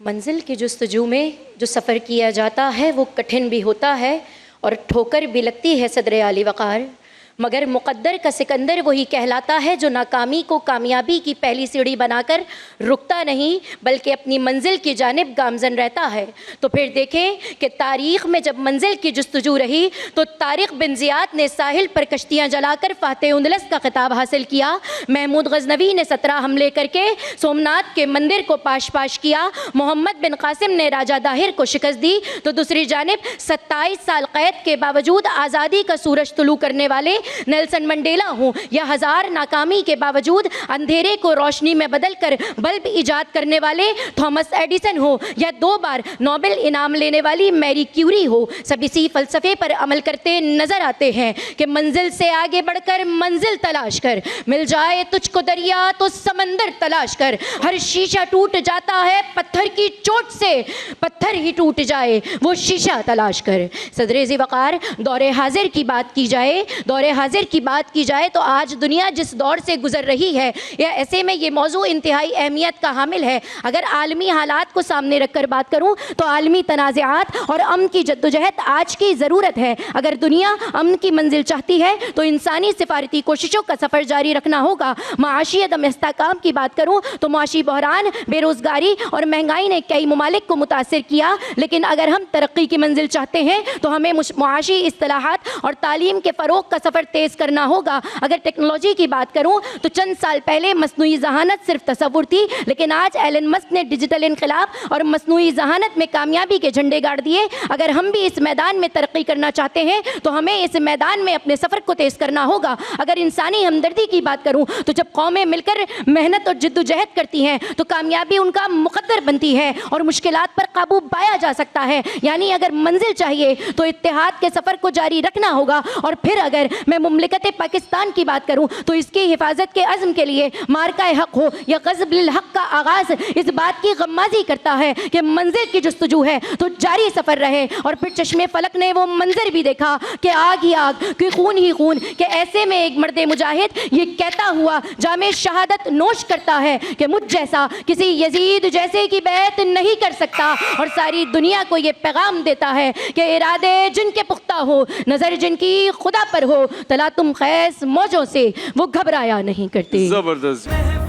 منزل کی جستجو میں جو سفر کیا جاتا ہے وہ کٹھن بھی ہوتا ہے اور ٹھوکر بھی لگتی ہے صدر عالی وقار، مگر مقدر کا سکندر وہی کہلاتا ہے جو ناکامی کو کامیابی کی پہلی سیڑھی بنا کر رکتا نہیں بلکہ اپنی منزل کی جانب گامزن رہتا ہے۔ تو پھر دیکھیں کہ تاریخ میں جب منزل کی جستجو رہی تو طارق بن زیاد نے ساحل پر کشتیاں جلا کر فاتح اندلس کا خطاب حاصل کیا، محمود غزنوی نے 17 حملے کر کے سومنات کے مندر کو پاش پاش کیا، محمد بن قاسم نے راجہ داہر کو شکست دی، تو دوسری جانب 27 سال قید کے باوجود آزادی کا سورج طلوع کرنے والے نیلسن منڈیلا ہوں یا ہزار ناکامی کے باوجود اندھیرے کو روشنی میں بدل کر بلب ایجاد کرنے والے تھامس ایڈیسن ہو یا 2 بار نوبل انعام لینے والی میری کیوری ہو، سب اسی فلسفے پر عمل کرتے نظر آتے ہیں کہ منزل سے آگے بڑھ کر منزل تلاش کر، مل جائے تجھ کو دریا تو سمندر تلاش کر، ہر شیشہ ٹوٹ جاتا ہے پتھر کی چوٹ سے، پتھر ہی ٹوٹ جائے وہ شیشہ تلاش کر۔ صدر ذی وقار، دور حاضر کی بات کی جائے تو آج دنیا جس دور سے گزر رہی ہے یا ایسے میں یہ موضوع انتہائی اہمیت کا حامل ہے۔ اگر عالمی حالات کو سامنے رکھ کر بات کروں تو عالمی تنازعات اور امن کی جدوجہد آج کی ضرورت ہے۔ اگر دنیا امن کی منزل چاہتی ہے تو انسانی سفارتی کوششوں کا سفر جاری رکھنا ہوگا۔ معاشی عدم استحکام کی بات کروں تو معاشی بحران، بے روزگاری اور مہنگائی نے کئی ممالک کو متاثر کیا، لیکن اگر ہم ترقی کی منزل چاہتے ہیں تو ہمیں معاشی اصطلاحات اور تعلیم کے فروغ کا سفر تیز کرنا ہوگا۔ اگر ٹیکنالوجی کی بات کروں تو چند سال پہلے مصنوعی ذہانت صرف تصور تھی، لیکن آج ایلن مسک نے ڈیجیٹل انقلاب اور مصنوعی ذہانت میں کامیابی کے جھنڈے گاڑ دیے۔ اگر ہم بھی اس میدان میں ترقی کرنا چاہتے ہیں تو ہمیں اس میدان میں اپنے سفر کو تیز کرنا ہوگا۔ اگر انسانی ہمدردی کی بات کروں تو جب قومیں مل کر محنت اور جدوجہد کرتی ہیں تو کامیابی ان کا مقدر بنتی ہے اور مشکلات پر قابو پایا جا سکتا ہے۔ یعنی اگر منزل چاہیے تو اتحاد کے سفر کو جاری رکھنا ہوگا، اور پھر اگر میں مملکت پاکستان کی بات کروں تو اس کی حفاظت کے عزم کے لیے مارکہ حق ہو یا غزب للحق کا آغاز اس بات کی غمازی کرتا ہے کہ منزل کی جستجو ہے تو جاری سفر رہے۔ اور پھر چشمے فلک نے وہ منظر بھی دیکھا کہ آگ ہی آگ، کہ خون ہی خون، کہ ایسے میں ایک مرد مجاہد یہ کہتا ہوا جام شہادت نوش کرتا ہے کہ مجھ جیسا کسی یزید جیسے کی بیعت نہیں کر سکتا، اور ساری دنیا کو یہ پیغام دیتا ہے کہ ارادے جن کے پختہ ہو، نظر جن کی خدا پر ہو، تلا تم خیز موجوں سے وہ گھبرایا نہیں کرتے۔ زبردست۔